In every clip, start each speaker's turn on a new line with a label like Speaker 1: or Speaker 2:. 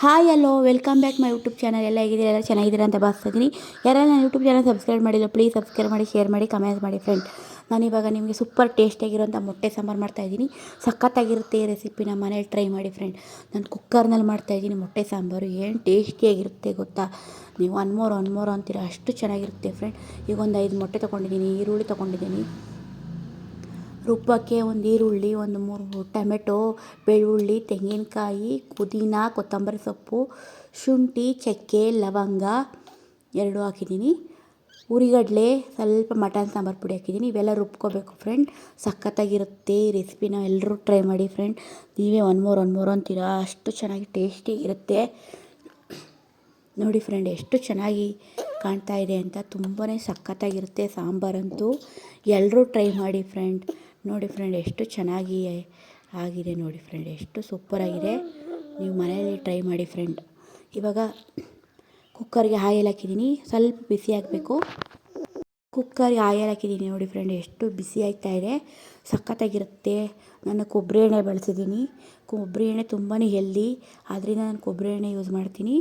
Speaker 1: Hi hello welcome back my YouTube channel. ಎಲ್ಲ ಹೇಗಿದ್ದೀರಾ? ಎಲ್ಲ ಚೆನ್ನಾಗಿದ್ದೀರಾ ಅಂತ ಭಾವಿಸ್ತಿದ್ದೀನಿ. ಯಾರೆಲ್ಲ ನನ್ನ ಯೂಟ್ಯೂಬ್ ಚಾನಲ್ ಸಬ್ಸ್ಕ್ರೈಬ್ ಮಾಡಿಲ್ಲ ಪ್ಲೀಸ್ ಸಬ್ಸ್ಕ್ರೈಬ್ ಮಾಡಿ, ಶೇರ್ ಮಾಡಿ, ಕಮೆಂಟ್ ಮಾಡಿ ಫ್ರೆಂಡ್. ನಾನಿವಾಗ ನಿಮಗೆ ಸೂಪರ್ ಟೇಸ್ಟಿಯಾಗಿರೋಂಥ ಮೊಟ್ಟೆ ಸಾಂಬಾರು ಮಾಡ್ತಾಯಿದ್ದೀನಿ. ಸಖತ್ತಾಗಿರುತ್ತೆ ಈ ರೆಸಿಪಿ. ನಮ್ಮ ಮನೇಲಿ ಟ್ರೈ ಮಾಡಿ ಫ್ರೆಂಡ್. ನಾನು ಕುಕ್ಕರ್ನಲ್ಲಿ ಮಾಡ್ತಾಯಿದ್ದೀನಿ ಮೊಟ್ಟೆ ಸಾಂಬಾರು. ಏನು ಟೇಸ್ಟಿಯಾಗಿರುತ್ತೆ ಗೊತ್ತಾ? ನೀವು ಒನ್ ಮೋರ್ ಅಂತೀರ, ಅಷ್ಟು ಚೆನ್ನಾಗಿರುತ್ತೆ ಫ್ರೆಂಡ್. ಈಗ ಒಂದು 5 ಮೊಟ್ಟೆ ತೊಗೊಂಡಿದ್ದೀನಿ, ಈರುಳ್ಳಿ ತೊಗೊಂಡಿದ್ದೀನಿ, ರುಬ್ಬಕ್ಕೆ ಒಂದು ಈರುಳ್ಳಿ, ಒಂದು 3 ಟೊಮೆಟೊ, ಬೆಳ್ಳುಳ್ಳಿ, ತೆಂಗಿನಕಾಯಿ, ಪುದೀನ, ಕೊತ್ತಂಬರಿ ಸೊಪ್ಪು, ಶುಂಠಿ, ಚಕ್ಕೆ, ಲವಂಗ 2 ಹಾಕಿದ್ದೀನಿ, ಉರಿಗಡಲೆ, ಸ್ವಲ್ಪ ಮಟನ್ ಸಾಂಬಾರು ಪುಡಿ ಹಾಕಿದ್ದೀನಿ. ಇವೆಲ್ಲ ರುಬ್ಕೋಬೇಕು ಫ್ರೆಂಡ್. ಸಖತ್ತಾಗಿರುತ್ತೆ ಈ ರೆಸಿಪಿನ ಎಲ್ಲರೂ ಟ್ರೈ ಮಾಡಿ ಫ್ರೆಂಡ್. ನೀವೇ ಒನ್ ಮೋರ್ ಅಂತೀರಾ, ಅಷ್ಟು ಚೆನ್ನಾಗಿ ಟೇಸ್ಟಿಯಾಗಿರುತ್ತೆ ನೋಡಿ ಫ್ರೆಂಡ್. ಎಷ್ಟು ಚೆನ್ನಾಗಿ ಕಾಣ್ತಾ ಇದೆ ಅಂತ. ತುಂಬಾ ಸಖತ್ತಾಗಿರುತ್ತೆ ಸಾಂಬಾರಂತೂ. ಎಲ್ಲರೂ ಟ್ರೈ ಮಾಡಿ ಫ್ರೆಂಡ್. ನೋಡಿ ಫ್ರೆಂಡ್ ಎಷ್ಟು ಚೆನ್ನಾಗಿ ಆಗಿದೆ ನೋಡಿ ಫ್ರೆಂಡ್, ಎಷ್ಟು ಸೂಪರಾಗಿದೆ. ನೀವು ಮನೆಯಲ್ಲಿ ಟ್ರೈ ಮಾಡಿ ಫ್ರೆಂಡ್. ಇವಾಗ ಕುಕ್ಕರ್ಗೆ ಆಯಿಲ್ ಹಾಕಿದ್ದೀನಿ, ಸ್ವಲ್ಪ ಬಿಸಿ ಹಾಕಬೇಕು. ಕುಕ್ಕರ್ಗೆ ಆಯಿಲ್ ಹಾಕಿದ್ದೀನಿ ನೋಡಿ ಫ್ರೆಂಡ್, ಎಷ್ಟು ಬಿಸಿ ಆಗ್ತಾ ಇದೆ. ಸಖತ್ತಾಗಿರುತ್ತೆ. ನಾನು ಕೊಬ್ಬರಿ ಎಣ್ಣೆ ಬಳಸಿದ್ದೀನಿ. ಕೊಬ್ಬರಿ ಎಣ್ಣೆ ತುಂಬಾ ಹೆಲ್ದಿ, ಆದ್ದರಿಂದ ನಾನು ಕೊಬ್ಬರಿ ಎಣ್ಣೆ ಯೂಸ್ ಮಾಡ್ತೀನಿ.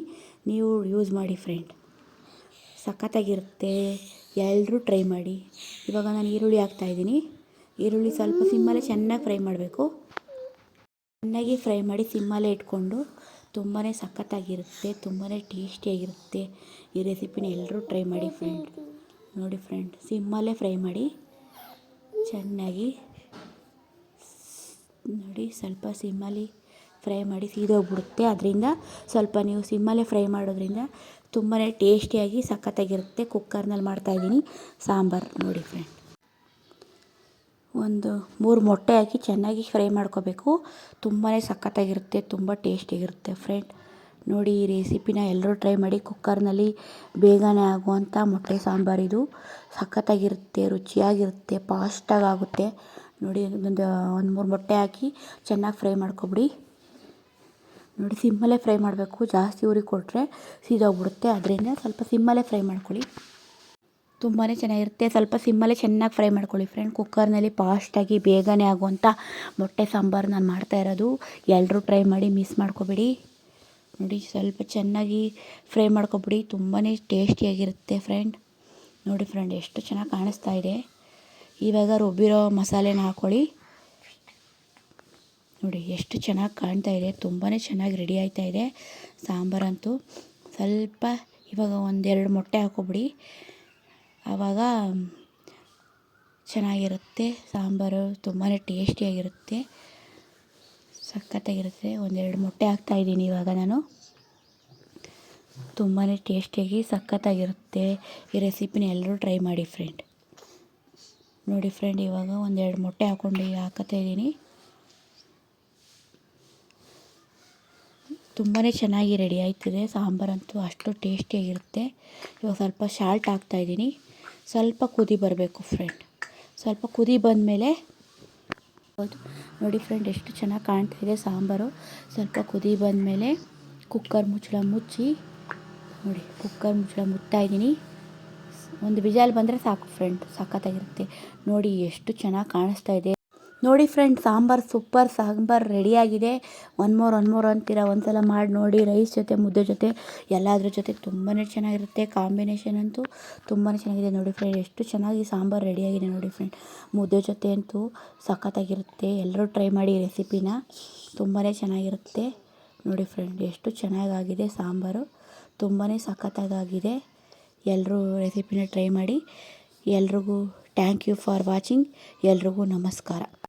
Speaker 1: ನೀವು ಯೂಸ್ ಮಾಡಿ ಫ್ರೆಂಡ್, ಸಖತ್ತಾಗಿರುತ್ತೆ. ಎಲ್ಲರೂ ಟ್ರೈ ಮಾಡಿ. ಇವಾಗ ನಾನು ಈರುಳ್ಳಿ ಹಾಕ್ತಾಯಿದ್ದೀನಿ. ಈರುಳ್ಳಿ ಸ್ವಲ್ಪ ಸಿಮ್ಮಲ್ಲೇ ಚೆನ್ನಾಗಿ ಫ್ರೈ ಮಾಡಬೇಕು. ಚೆನ್ನಾಗಿ ಫ್ರೈ ಮಾಡಿ ಸಿಮ್ಮಲ್ಲೇ ಇಟ್ಕೊಂಡು. ತುಂಬಾ ಸಖತ್ತಾಗಿರುತ್ತೆ, ತುಂಬಾ ಟೇಸ್ಟಿಯಾಗಿರುತ್ತೆ ಈ ರೆಸಿಪಿನ. ಎಲ್ಲರೂ ಟ್ರೈ ಮಾಡಿ ಫ್ರೆಂಡ್. ನೋಡಿ ಫ್ರೆಂಡ್, ಸಿಮ್ಮಲ್ಲೇ ಫ್ರೈ ಮಾಡಿ ಚೆನ್ನಾಗಿ. ನೋಡಿ ಸ್ವಲ್ಪ ಸಿಮ್ಮಲ್ಲಿ ಫ್ರೈ ಮಾಡಿ ಸೀದೋಗ್ಬಿಡುತ್ತೆ. ಅದರಿಂದ ಸ್ವಲ್ಪ ನೀವು ಸಿಮ್ಮಲ್ಲೇ ಫ್ರೈ ಮಾಡೋದ್ರಿಂದ ತುಂಬಾ ಟೇಸ್ಟಿಯಾಗಿ ಸಖತ್ತಾಗಿರುತ್ತೆ. ಕುಕ್ಕರ್ನಲ್ಲಿ ಮಾಡ್ತಾಯಿದ್ದೀನಿ ಸಾಂಬಾರು ನೋಡಿ ಫ್ರೆಂಡ್. ಒಂದು 3 ಮೊಟ್ಟೆ ಹಾಕಿ ಚೆನ್ನಾಗಿ ಫ್ರೈ ಮಾಡ್ಕೋಬೇಕು. ತುಂಬಾ ಸಖತ್ತಾಗಿರುತ್ತೆ, ತುಂಬ ಟೇಸ್ಟಿಯಾಗಿರುತ್ತೆ ಫ್ರೆಂಡ್. ನೋಡಿ ಈ ರೆಸಿಪಿನ ಎಲ್ಲರೂ ಟ್ರೈ ಮಾಡಿ. ಕುಕ್ಕರ್ನಲ್ಲಿ ಬೇಗನೆ ಆಗುವಂಥ ಮೊಟ್ಟೆ ಸಾಂಬಾರಿದು. ಸಖತ್ತಾಗಿರುತ್ತೆ, ರುಚಿಯಾಗಿರುತ್ತೆ, ಫಾಸ್ಟಾಗಿ ಆಗುತ್ತೆ ನೋಡಿ. ಒಂದು 3 ಮೊಟ್ಟೆ ಹಾಕಿ ಚೆನ್ನಾಗಿ ಫ್ರೈ ಮಾಡ್ಕೊಬಿಡಿ. ನೋಡಿ ಸಿಮ್ಮಲ್ಲೇ ಫ್ರೈ ಮಾಡಬೇಕು, ಜಾಸ್ತಿ ಉರಿ ಕೊಟ್ಟರೆ ಸೀದೋಗ್ಬಿಡುತ್ತೆ. ಅದರಿಂದ ಸ್ವಲ್ಪ ಸಿಮ್ಮಲ್ಲೇ ಫ್ರೈ ಮಾಡ್ಕೊಳ್ಳಿ. ತುಂಬಾ ಚೆನ್ನಾಗಿರುತ್ತೆ. ಸ್ವಲ್ಪ ಸಿಮ್ಮಲ್ಲೇ ಚೆನ್ನಾಗಿ ಫ್ರೈ ಮಾಡ್ಕೊಳ್ಳಿ ಫ್ರೆಂಡ್. ಕುಕ್ಕರ್ನಲ್ಲಿ ಫಾಸ್ಟಾಗಿ ಬೇಗನೆ ಆಗುವಂಥ ಮೊಟ್ಟೆ ಸಾಂಬಾರು ನಾನು ಮಾಡ್ತಾಯಿರೋದು. ಎಲ್ಲರೂ ಟ್ರೈ ಮಾಡಿ, ಮಿಸ್ ಮಾಡ್ಕೊಬೇಡಿ. ನೋಡಿ ಸ್ವಲ್ಪ ಚೆನ್ನಾಗಿ ಫ್ರೈ ಮಾಡ್ಕೊಬಿಡಿ, ತುಂಬಾ ಟೇಸ್ಟಿಯಾಗಿರುತ್ತೆ ಫ್ರೆಂಡ್. ನೋಡಿ ಫ್ರೆಂಡ್ ಎಷ್ಟು ಚೆನ್ನಾಗಿ ಕಾಣಿಸ್ತಾ ಇದೆ. ಇವಾಗ ರುಬ್ಬಿರೋ ಮಸಾಲೆನ ಹಾಕ್ಕೊಳ್ಳಿ. ನೋಡಿ ಎಷ್ಟು ಚೆನ್ನಾಗಿ ಕಾಣ್ತಾ ಇದೆ, ತುಂಬಾ ಚೆನ್ನಾಗಿ ರೆಡಿ ಆಯ್ತಾ ಇದೆ ಸಾಂಬಾರಂತೂ. ಸ್ವಲ್ಪ ಇವಾಗ 1-2 ಮೊಟ್ಟೆ ಹಾಕ್ಕೊಬಿಡಿ, ಆವಾಗ ಚೆನ್ನಾಗಿರುತ್ತೆ ಸಾಂಬಾರು. ತುಂಬಾ ಟೇಸ್ಟಿಯಾಗಿರುತ್ತೆ, ಸಖತ್ತಾಗಿರುತ್ತೆ. 1-2 ಮೊಟ್ಟೆ ಹಾಕ್ತಾಯಿದ್ದೀನಿ ಇವಾಗ ನಾನು. ತುಂಬಾ ಟೇಸ್ಟಿಯಾಗಿ ಸಖತ್ತಾಗಿರುತ್ತೆ ಈ ರೆಸಿಪಿನ. ಎಲ್ಲರೂ ಟ್ರೈ ಮಾಡಿ ಫ್ರೆಂಡ್. ನೋಡಿ ಫ್ರೆಂಡ್, ಇವಾಗ 1-2 ಮೊಟ್ಟೆ ಹಾಕ್ತಾಯಿದ್ದೀನಿ. ತುಂಬಾ ಚೆನ್ನಾಗಿ ರೆಡಿ ಆಯ್ತದೆ ಸಾಂಬಾರಂತೂ, ಅಷ್ಟು ಟೇಸ್ಟಿಯಾಗಿರುತ್ತೆ. ಇವಾಗ ಸ್ವಲ್ಪ ಸಾಲ್ಟ್ ಹಾಕ್ತಾಯಿದ್ದೀನಿ. ಸ್ವಲ್ಪ ಕುದಿ ಬರಬೇಕು ಫ್ರೆಂಡ್. ಸ್ವಲ್ಪ ಕುದಿ ಬಂದಮೇಲೆ ನೋಡಿ ಫ್ರೆಂಡ್ ಎಷ್ಟು ಚೆನ್ನಾಗಿ ಕಾಣ್ತಾ ಇದೆ ಸಾಂಬಾರು. ಸ್ವಲ್ಪ ಕುದಿ ಬಂದಮೇಲೆ ಕುಕ್ಕರ್ ಮುಚ್ಚಳ ಮುಚ್ಚಿ ನೋಡಿ, ಕುಕ್ಕರ್ ಮುಚ್ಚಳ ಮುಚ್ತಾಯಿದ್ದೀನಿ. ಒಂದು ವಿಜಲ್ ಬಂದರೆ ಸಾಕು ಫ್ರೆಂಡ್, ಸಖತ್ತಾಗಿರುತ್ತೆ. ನೋಡಿ ಎಷ್ಟು ಚೆನ್ನಾಗಿ ಕಾಣಿಸ್ತಾ ಇದೆ. ನೋಡಿ ಫ್ರೆಂಡ್, ಸಾಂಬಾರು ಸೂಪರ್ ಸಾಂಬಾರು ರೆಡಿಯಾಗಿದೆ. ಒನ್ ಮೋರ್ ಅಂತೀರ, ಒಂದ್ಸಲ ಮಾಡಿ ನೋಡಿ. ರೈಸ್ ಜೊತೆ, ಮುದ್ದೆ ಜೊತೆ, ಎಲ್ಲದ್ರ ಜೊತೆ ತುಂಬಾ ಚೆನ್ನಾಗಿರುತ್ತೆ. ಕಾಂಬಿನೇಷನ್ ಅಂತೂ ತುಂಬಾ ಚೆನ್ನಾಗಿದೆ. ನೋಡಿ ಫ್ರೆಂಡ್ ಎಷ್ಟು ಚೆನ್ನಾಗಿ ಸಾಂಬಾರು ರೆಡಿಯಾಗಿದೆ ನೋಡಿ ಫ್ರೆಂಡ್. ಮುದ್ದೆ ಜೊತೆ ಅಂತೂ ಸಖತ್ತಾಗಿರುತ್ತೆ. ಎಲ್ಲರೂ ಟ್ರೈ ಮಾಡಿ ರೆಸಿಪಿನ, ತುಂಬಾ ಚೆನ್ನಾಗಿರುತ್ತೆ. ನೋಡಿ ಫ್ರೆಂಡ್ ಎಷ್ಟು ಚೆನ್ನಾಗಾಗಿದೆ ಸಾಂಬಾರು, ತುಂಬಾ ಸಖತ್ತಾಗಿದೆ. ಎಲ್ಲರೂ ರೆಸಿಪಿನ ಟ್ರೈ ಮಾಡಿ. ಎಲ್ರಿಗೂ ಥ್ಯಾಂಕ್ ಯು ಫಾರ್ ವಾಚಿಂಗ್. ಎಲ್ರಿಗೂ ನಮಸ್ಕಾರ.